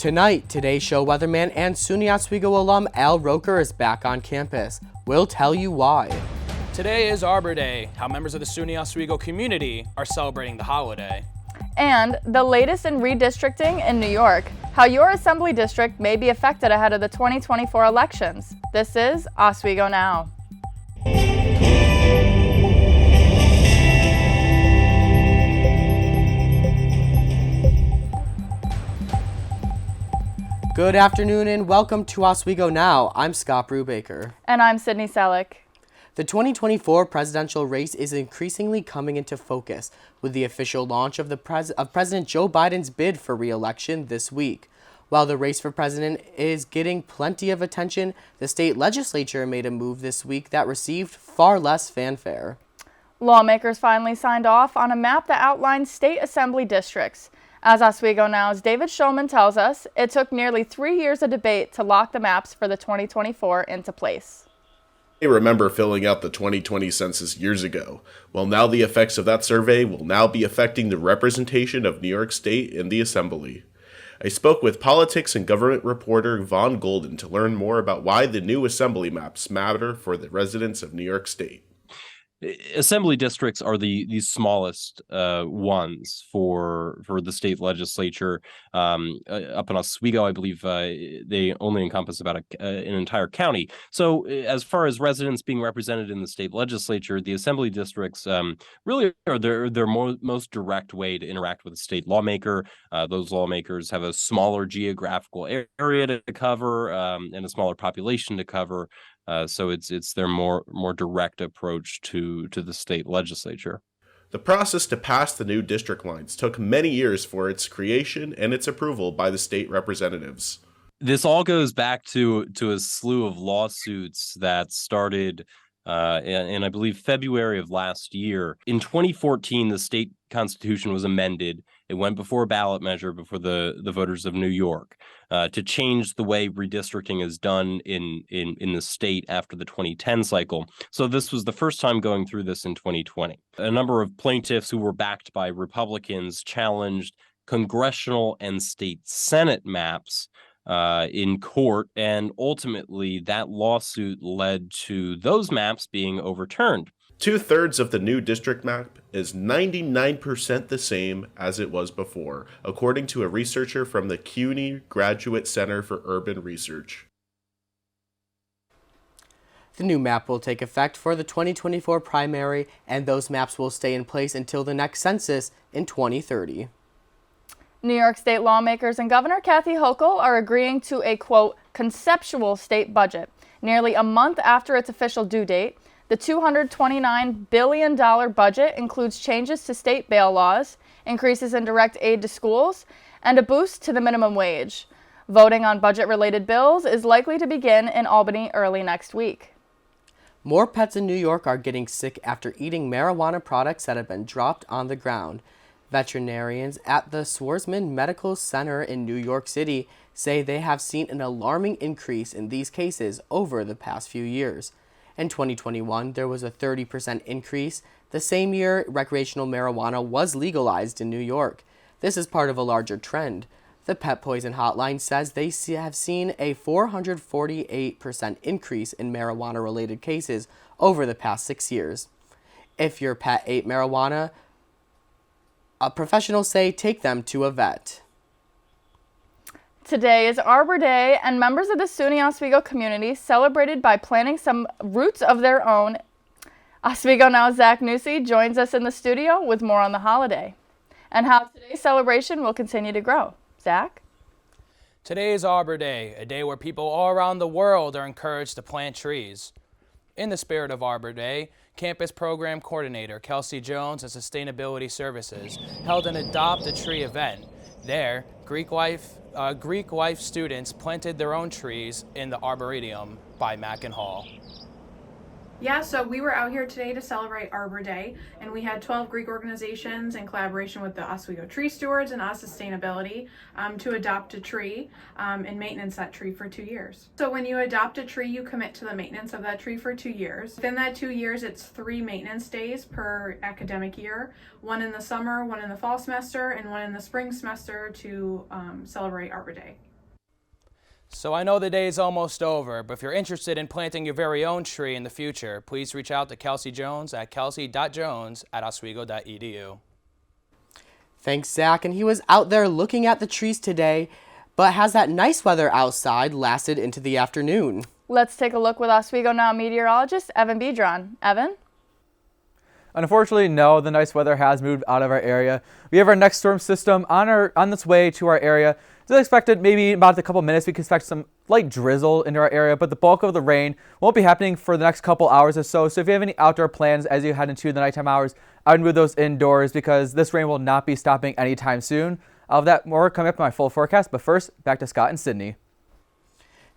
Tonight, today's show weatherman and SUNY Oswego alum Al Roker is back on campus. We'll tell you why. Today is Arbor Day, how members of the SUNY Oswego community are celebrating the holiday. And the latest in redistricting in New York, how your assembly district may be affected ahead of the 2024 elections. This is Oswego Now. Good afternoon and welcome to Oswego Now. I'm Scott Brubaker. And I'm Sydney Selleck. The 2024 presidential race is increasingly coming into focus with the official launch of President Joe Biden's bid for re-election this week. While the race for president is getting plenty of attention, the state legislature made a move this week that received far less fanfare. Lawmakers finally signed off on a map that outlines state assembly districts. As Oswego Now's David Shulman tells us, it took nearly 3 years of debate to lock the maps for the 2024 into place. I remember filling out the 2020 census years ago. Well, now the effects of that survey will now be affecting the representation of New York State in the Assembly. I spoke with politics and government reporter Vaughn Golden to learn more about why the new Assembly maps matter for the residents of New York State. Assembly districts are the smallest ones for the state legislature. Up in Oswego, I believe they only encompass about an entire county. So as far as residents being represented in the state legislature, the assembly districts really are their most direct way to interact with a state lawmaker. Those lawmakers have a smaller geographical area to cover and a smaller population to cover. So it's their more direct approach to the state legislature. The process to pass the new district lines took many years for its creation and its approval by the state representatives. This all goes back to a slew of lawsuits that started in I believe February of last year. In 2014, the state constitution was amended. It went before a ballot measure before the voters of New York to change the way redistricting is done in the state after the 2010 cycle. So this was the first time going through this in 2020. A number of plaintiffs who were backed by Republicans challenged congressional and state Senate maps in court, and ultimately that lawsuit led to those maps being overturned. 2/3 of the new district map is 99% the same as it was before, according to a researcher from the CUNY Graduate Center for Urban Research. The new map will take effect for the 2024 primary, and those maps will stay in place until the next census in 2030. New York State lawmakers and Governor Kathy Hochul are agreeing to a, quote, conceptual state budget. Nearly a month after its official due date, the $229 billion budget includes changes to state bail laws, increases in direct aid to schools, and a boost to the minimum wage. Voting on budget-related bills is likely to begin in Albany early next week. More pets in New York are getting sick after eating marijuana products that have been dropped on the ground. Veterinarians at the Swarsman Medical Center in New York City say they have seen an alarming increase in these cases over the past few years. In 2021, there was a 30% increase. The same year, recreational marijuana was legalized in New York. This is part of a larger trend. The Pet Poison Hotline says they have seen a 448% increase in marijuana-related cases over the past 6 years. If your pet ate marijuana, professionals say take them to a vet. Today is Arbor Day, and members of the SUNY Oswego community celebrated by planting some roots of their own. Oswego Now's Zach Newsey joins us in the studio with more on the holiday and how today's celebration will continue to grow. Zach? Today is Arbor Day, a day where people all around the world are encouraged to plant trees. In the spirit of Arbor Day, Campus Program Coordinator Kelsey Jones of Sustainability Services held an Adopt a Tree event. There, Greek Life students planted their own trees in the Arboretum by Mackin Hall. Yeah, so we were out here today to celebrate Arbor Day, and we had 12 Greek organizations in collaboration with the Oswego Tree Stewards and us Sustainability to adopt a tree and maintenance that tree for 2 years. So when you adopt a tree, you commit to the maintenance of that tree for 2 years. Within that 2 years, it's 3 maintenance days per academic year, one in the summer, one in the fall semester, and one in the spring semester to celebrate Arbor Day. So I know the day is almost over, but if you're interested in planting your very own tree in the future, please reach out to Kelsey Jones at kelsey.jones@oswego.edu. Thanks, Zach. And he was out there looking at the trees today, but has that nice weather outside lasted into the afternoon? Let's take a look with Oswego Now meteorologist Evan Bedron. Evan? Unfortunately, no, the nice weather has moved out of our area. We have our next storm system on its way to our area. It's expected maybe about a couple minutes. We can expect some light drizzle into our area, but the bulk of the rain won't be happening for the next couple hours or so. So if you have any outdoor plans as you head into the nighttime hours, I would move those indoors because this rain will not be stopping anytime soon. I'll have that more coming up in my full forecast, but first, back to Scott and Sydney.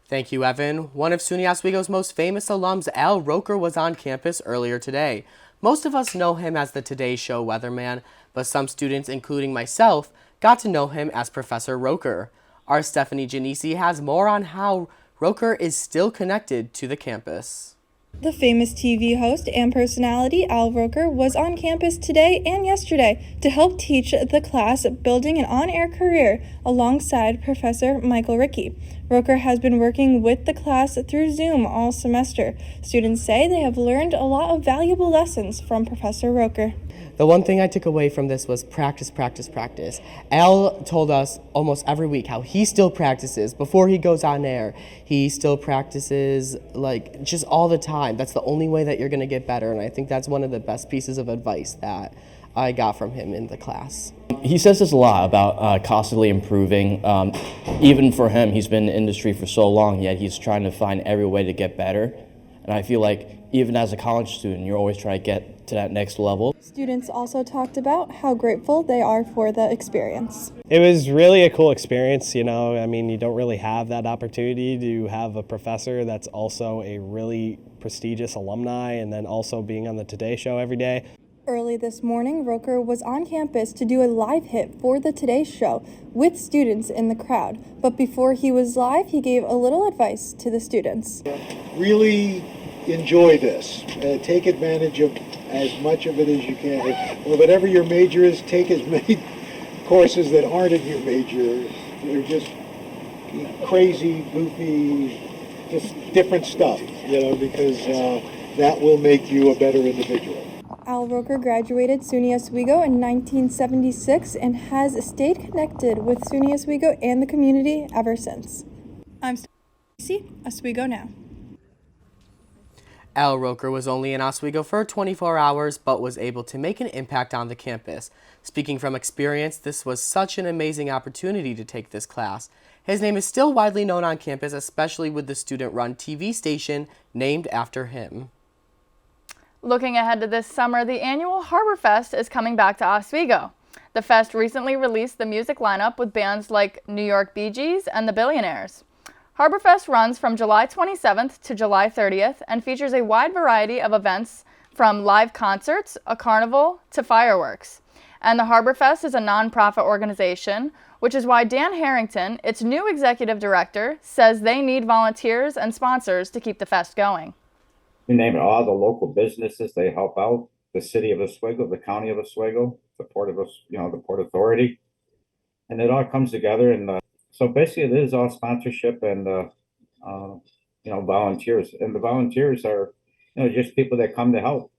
Thank you, Evan. One of SUNY Oswego's most famous alums, Al Roker, was on campus earlier today. Most of us know him as the Today Show weatherman, but some students, including myself, got to know him as Professor Roker. Our Stephanie Genesi has more on how Roker is still connected to the campus. The famous TV host and personality Al Roker was on campus today and yesterday to help teach the class building an on-air career alongside Professor Michael Rickey. Roker has been working with the class through Zoom all semester. Students say they have learned a lot of valuable lessons from Professor Roker. The one thing I took away from this was practice, practice, practice. Al told us almost every week how he still practices before he goes on air. He still practices like just all the time. That's the only way that you're going to get better, and I think that's one of the best pieces of advice that I got from him in the class. He says this a lot about constantly improving. Even for him, he's been in the industry for so long, yet he's trying to find every way to get better. And I feel like even as a college student, you're always trying to get to that next level. Students also talked about how grateful they are for the experience. It was really a cool experience, you know. I mean, you don't really have that opportunity to have a professor that's also a really prestigious alumni and then also being on the Today Show every day. Early this morning, Roker was on campus to do a live hit for the Today Show with students in the crowd. But before he was live, he gave a little advice to the students. Really enjoy this. Take advantage of as much of it as you can. Well, whatever your major is, take as many courses that aren't in your major. They're just crazy, goofy, just different stuff, you know, because that will make you a better individual. Al Roker graduated SUNY Oswego in 1976 and has stayed connected with SUNY Oswego and the community ever since. I'm Stacey, Oswego Now. Al Roker was only in Oswego for 24 hours, but was able to make an impact on the campus. Speaking from experience, this was such an amazing opportunity to take this class. His name is still widely known on campus, especially with the student-run TV station named after him. Looking ahead to this summer, the annual Harbor Fest is coming back to Oswego. The fest recently released the music lineup with bands like New York Bee Gees and the Billionaires. Harbor Fest runs from July 27th to July 30th and features a wide variety of events from live concerts, a carnival, to fireworks. And the Harbor Fest is a nonprofit organization, which is why Dan Harrington, its new executive director, says they need volunteers and sponsors to keep the fest going. You name it, all the local businesses, they help out. The city of Oswego, the county of Oswego, the Port of, the Port Authority, and it all comes together. And so basically, it is all sponsorship and volunteers. And the volunteers are, just people that come to help.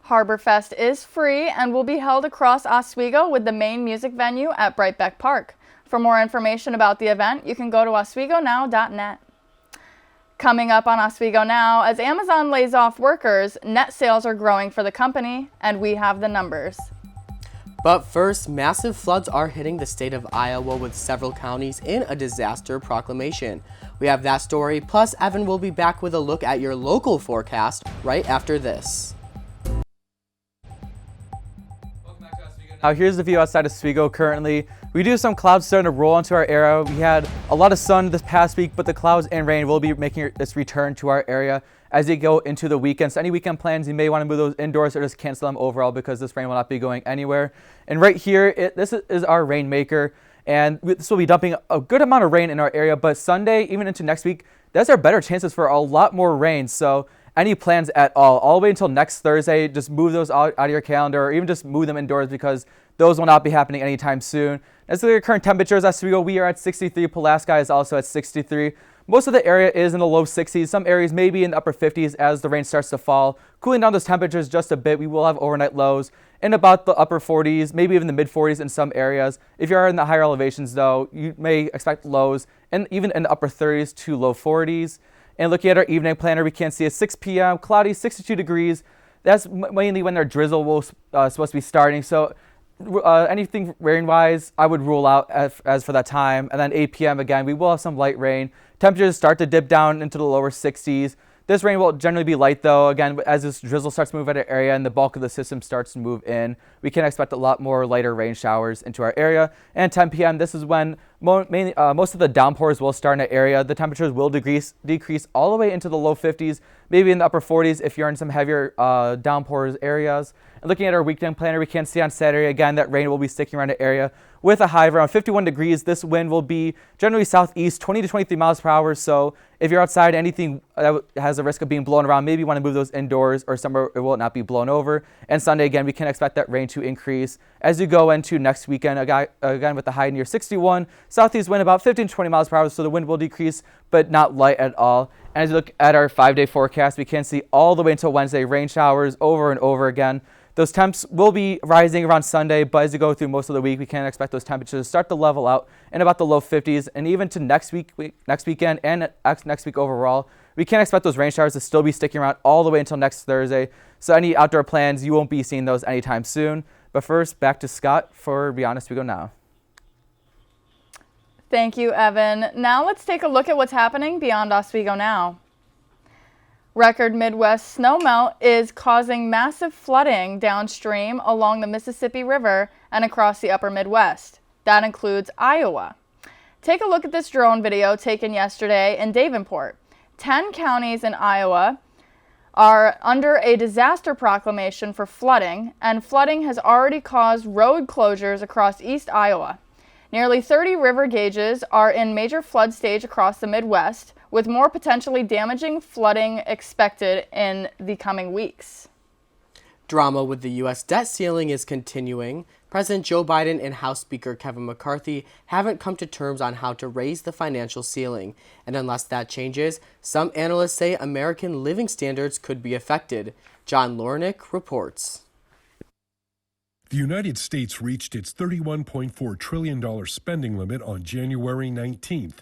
Harbor Fest is free and will be held across Oswego with the main music venue at Brightbeck Park. For more information about the event, you can go to oswegonow.net. Coming up on Oswego Now, as Amazon lays off workers, net sales are growing for the company, and we have the numbers. But first, massive floods are hitting the state of Iowa with several counties in a disaster proclamation. We have that story, plus Evan will be back with a look at your local forecast right after this. Now here's the view outside of Oswego currently. We do have some clouds starting to roll into our area. We had a lot of sun this past week, but the clouds and rain will be making its return to our area as you go into the weekend. So any weekend plans, you may want to move those indoors or just cancel them overall because this rain will not be going anywhere. And right here, this is our rainmaker, and this will be dumping a good amount of rain in our area. But Sunday, even into next week, there's our better chances for a lot more rain. So any plans at all the way until next Thursday, just move those out of your calendar or even just move them indoors because those will not be happening anytime soon. As for the current temperatures, Oswego, we are at 63. Pulaski is also at 63. Most of the area is in the low 60s. Some areas may be in the upper 50s as the rain starts to fall. Cooling down those temperatures just a bit, we will have overnight lows in about the upper 40s, maybe even the mid 40s in some areas. If you are in the higher elevations, though, you may expect lows and even in the upper 30s to low 40s. And looking at our evening planner, we can see at 6 p.m., cloudy, 62 degrees. That's mainly when our drizzle will supposed to be starting. So anything rain-wise, I would rule out as for that time. And then 8 p.m. again, we will have some light rain. Temperatures start to dip down into the lower 60s. This rain will generally be light, though. Again, as this drizzle starts to move out of our area and the bulk of the system starts to move in, we can expect a lot more lighter rain showers into our area. And 10 p.m., this is when most of the downpours will start in the area. The temperatures will decrease all the way into the low 50s, maybe in the upper 40s if you're in some heavier downpours areas. And looking at our weekend planner, we can see on Saturday, again, that rain will be sticking around the area with a high of around 51 degrees. This wind will be generally southeast, 20 to 23 miles per hour. So if you're outside, anything that has a risk of being blown around, maybe you want to move those indoors or somewhere it will not be blown over. And Sunday, again, we can expect that rain to increase as you go into next weekend, again with the high near 61. Southeast wind about 15 to 20 miles per hour, so the wind will decrease, but not light at all. And as you look at our 5-day forecast, we can see all the way until Wednesday rain showers over and over again. Those temps will be rising around Sunday, but as you go through most of the week, we can expect those temperatures to start to level out in about the low 50s. And even to next weekend and next week overall, we can expect those rain showers to still be sticking around all the way until next Thursday. So any outdoor plans, you won't be seeing those anytime soon. But first, back to Scott for Beyond Oswego Now. Thank you, Evan. Now let's take a look at what's happening beyond Oswego Now. Record Midwest snowmelt is causing massive flooding downstream along the Mississippi River and across the upper Midwest. That includes Iowa. Take a look at this drone video taken yesterday in Davenport. 10 counties in Iowa are under a disaster proclamation for flooding, and flooding has already caused road closures across East Iowa. Nearly 30 river gauges are in major flood stage across the Midwest, with more potentially damaging flooding expected in the coming weeks. Drama with the U.S. debt ceiling is continuing. President Joe Biden and House Speaker Kevin McCarthy haven't come to terms on how to raise the financial ceiling. And unless that changes, some analysts say American living standards could be affected. John Lornick reports. The United States reached its $31.4 trillion spending limit on January 19th.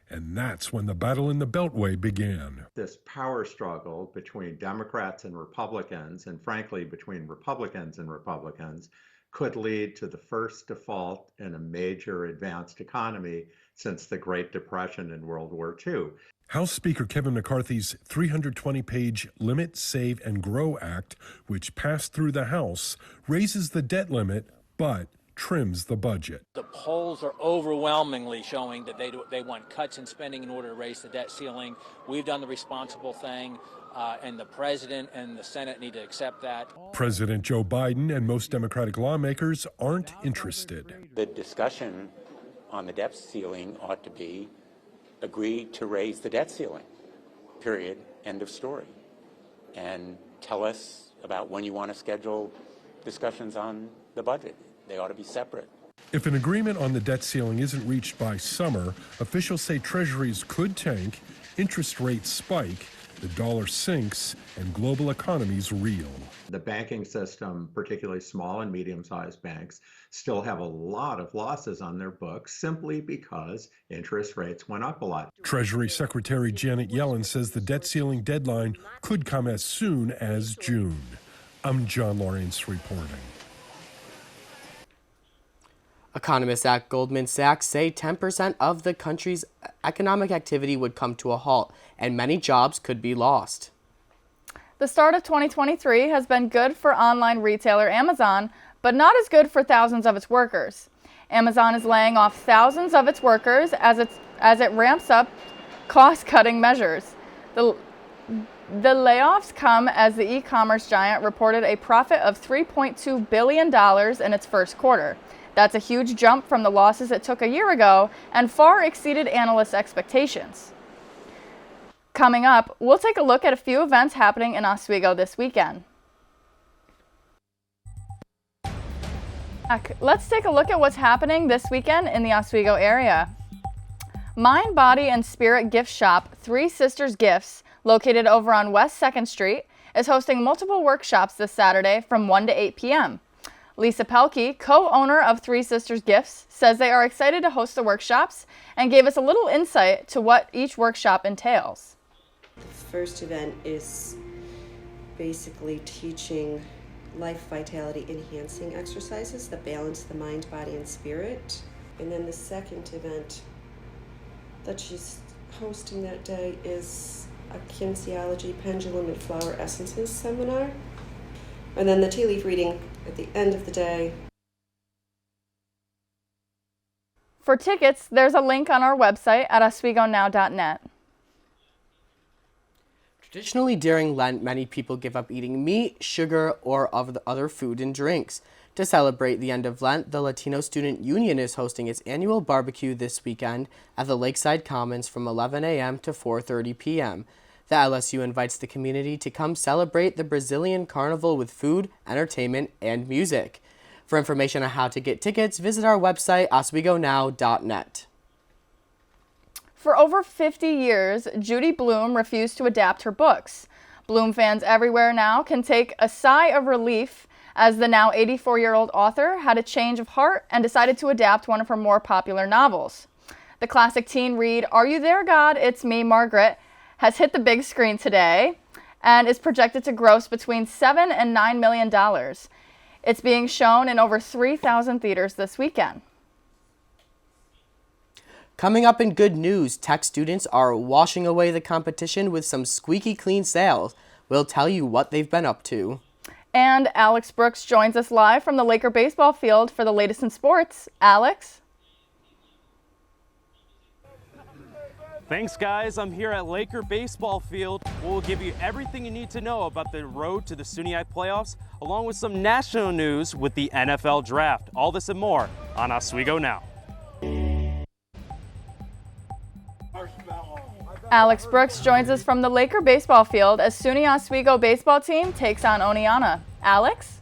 And that's when the battle in the Beltway began. This power struggle between Democrats and Republicans, and frankly, between Republicans and Republicans, could lead to the first default in a major advanced economy since the Great Depression in World War II. House Speaker Kevin McCarthy's 320-page Limit, Save, and Grow Act, which passed through the House, raises the debt limit, but trims the budget. The polls are overwhelmingly showing that they want cuts in spending in order to raise the debt ceiling. We've done the responsible thing, and the president and the Senate need to accept that. President Joe Biden and most Democratic lawmakers aren't interested. The discussion on the debt ceiling ought to be agree to raise the debt ceiling, period, end of story. And tell us about when you want to schedule discussions on the budget. They ought to be separate. If an agreement on the debt ceiling isn't reached by summer, officials say treasuries could tank, interest rates spike, the dollar sinks, and global economies reel. The banking system, particularly small and medium-sized banks, still have a lot of losses on their books simply because interest rates went up a lot. Treasury Secretary Janet Yellen says the debt ceiling deadline could come as soon as June. I'm John Lawrence reporting. Economists at Goldman Sachs say 10% of the country's economic activity would come to a halt, and many jobs could be lost. The start of 2023 has been good for online retailer Amazon, but not as good for thousands of its workers. Amazon is laying off thousands of its workers as it ramps up cost-cutting measures. The layoffs come as the e-commerce giant reported a profit of $3.2 billion in its first quarter. That's a huge jump from the losses it took a year ago and far exceeded analysts' expectations. Coming up, we'll take a look at a few events happening in Oswego this weekend. Let's take a look at what's happening this weekend in the Oswego area. Mind, Body, and Spirit gift shop, Three Sisters Gifts, located over on West 2nd Street, is hosting multiple workshops this Saturday from 1 to 8 p.m. Lisa Pelkey, co-owner of Three Sisters Gifts, says they are excited to host the workshops and gave us a little insight to what each workshop entails. The first event is basically teaching life vitality enhancing exercises that balance the mind, body, and spirit. And then the second event that she's hosting that day is a kinesiology, pendulum, and flower essences seminar. And then the tea leaf reading at the end of the day. For tickets, there's a link on our website at oswegonow.net. Traditionally during Lent, many people give up eating meat, sugar, or other food and drinks. To celebrate the end of Lent, the Latino Student Union is hosting its annual barbecue this weekend at the Lakeside Commons from 11 a.m. to 4:30 p.m. The LSU invites the community to come celebrate the Brazilian Carnival with food, entertainment, and music. For information on how to get tickets, visit our website, oswegonow.net. For over 50 years, Judy Blume refused to adapt her books. Blume fans everywhere now can take a sigh of relief as the now 84-year-old author had a change of heart and decided to adapt one of her more popular novels. The classic teen read, Are You There, God? It's Me, Margaret, has hit the big screen today and is projected to gross between $7 and $9 million. It's being shown in over 3,000 theaters this weekend. Coming up in good news, tech students are washing away the competition with some squeaky clean sales. We'll tell you what they've been up to. And Alex Brooks joins us live from the Laker baseball field for the latest in sports. Alex? Thanks, guys. I'm here at Laker baseball field. We'll give you everything you need to know about the road to the SUNYAC playoffs, along with some national news with the NFL draft. All this and more on Oswego Now. Alex Brooks joins us from the Laker baseball field as SUNY Oswego baseball team takes on Oneonta. Alex?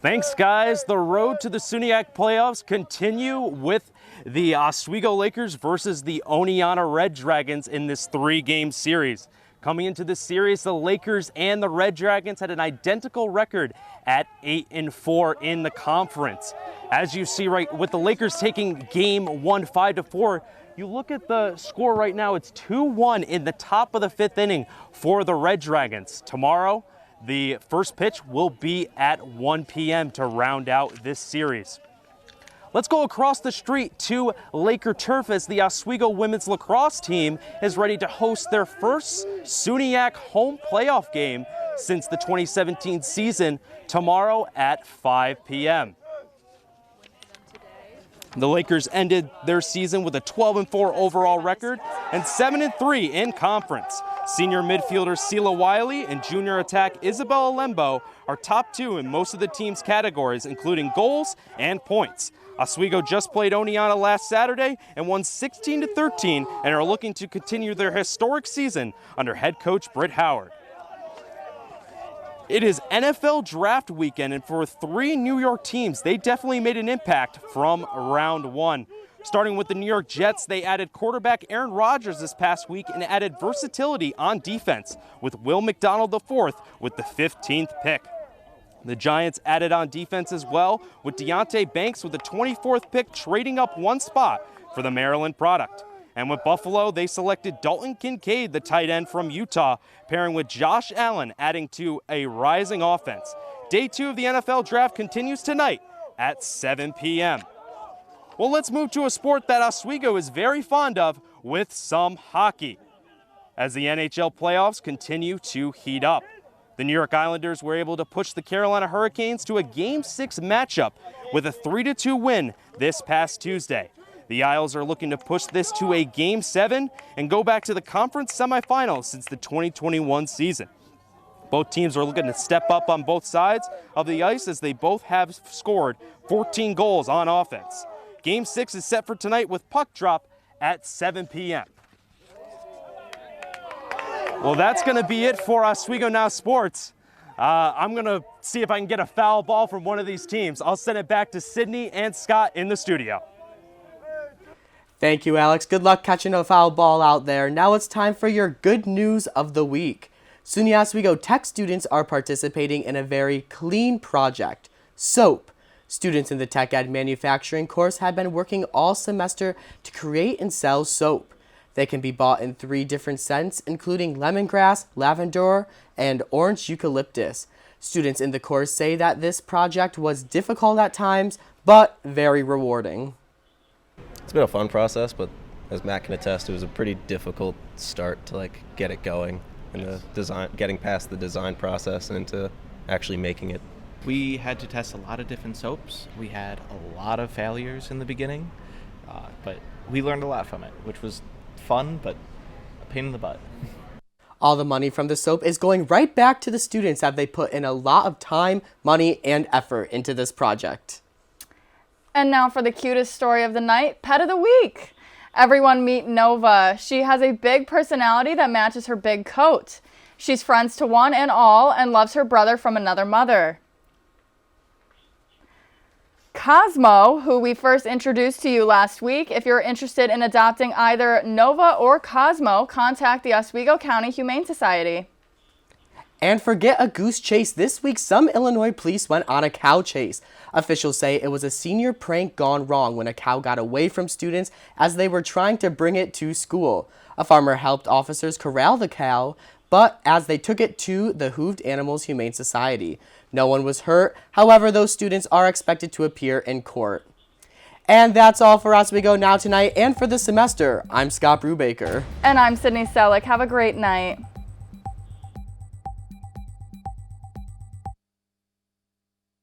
Thanks, guys. The road to the SUNYAC playoffs continue with the Oswego Lakers versus the Oneonta Red Dragons in this 3-game series. Coming into this series, the Lakers and the Red Dragons had an identical record at 8-4 in the conference. As you see right with the Lakers taking game 1 5-4, you look at the score right now, it's 2-1 in the top of the 5th inning for the Red Dragons. Tomorrow, the first pitch will be at 1 p.m. to round out this series. Let's go across the street to Laker Turf as the Oswego women's lacrosse team is ready to host their first SUNYAC home playoff game since the 2017 season tomorrow at 5 p.m. The Lakers ended their season with a 12-4 overall record and 7-3 in conference. Senior midfielders Sela Wiley and junior attack Isabella Lembo are top 2 in most of the team's categories, including goals and points. Oswego just played Oneonta last Saturday and won 16-13 and are looking to continue their historic season under head coach Britt Howard. It is NFL draft weekend, and for 3 New York teams, they definitely made an impact from round 1. Starting with the New York Jets, they added quarterback Aaron Rodgers this past week and added versatility on defense with Will McDonald IV with the 15th pick. The Giants added on defense as well with Deonte Banks with the 24th pick, trading up 1 spot for the Maryland product. And with Buffalo, they selected Dalton Kincaid, the tight end from Utah, pairing with Josh Allen, adding to a rising offense. Day 2 of the NFL draft continues tonight at 7 p.m. Well, let's move to a sport that Oswego is very fond of with some hockey, as the NHL playoffs continue to heat up. The New York Islanders were able to push the Carolina Hurricanes to a Game 6 matchup with a 3-2 win this past Tuesday. The Isles are looking to push this to a Game 7 and go back to the conference semifinals since the 2021 season. Both teams are looking to step up on both sides of the ice as they both have scored 14 goals on offense. Game 6 is set for tonight with puck drop at 7 p.m. Well, that's going to be it for Oswego Now Sports. I'm going to see if I can get a foul ball from one of these teams. I'll send it back to Sydney and Scott in the studio. Thank you, Alex. Good luck catching a foul ball out there. Now it's time for your good news of the week. SUNY Oswego Tech students are participating in a very clean project, soap. Students in the Tech Ed manufacturing course have been working all semester to create and sell soap. They can be bought in 3 different scents, including lemongrass, lavender, and orange eucalyptus. Students in the course say that this project was difficult at times, but very rewarding. It's been a fun process, but as Matt can attest, it was a pretty difficult start to get it going and the design, getting past the design process and into actually making it. We had to test a lot of different soaps. We had a lot of failures in the beginning, but we learned a lot from it, which was fun, but a pain in the butt. All the money from the soap is going right back to the students as they put in a lot of time, money, and effort into this project. And now for the cutest story of the night, Pet of the Week. Everyone meet Nova. She has a big personality that matches her big coat. She's friends to one and all and loves her brother from another mother. Cosmo, who we first introduced to you last week. If you're interested in adopting either Nova or Cosmo, contact the Oswego County Humane Society. And forget a goose chase. This week, some Illinois police went on a cow chase. Officials say it was a senior prank gone wrong when a cow got away from students as they were trying to bring it to school. A farmer helped officers corral the cow, but as they took it to the Hooved Animals Humane Society. No one was hurt. However, those students are expected to appear in court. And that's all for Oswego Now Tonight and for the semester. I'm Scott Brubaker. And I'm Sydney Selleck. Have a great night.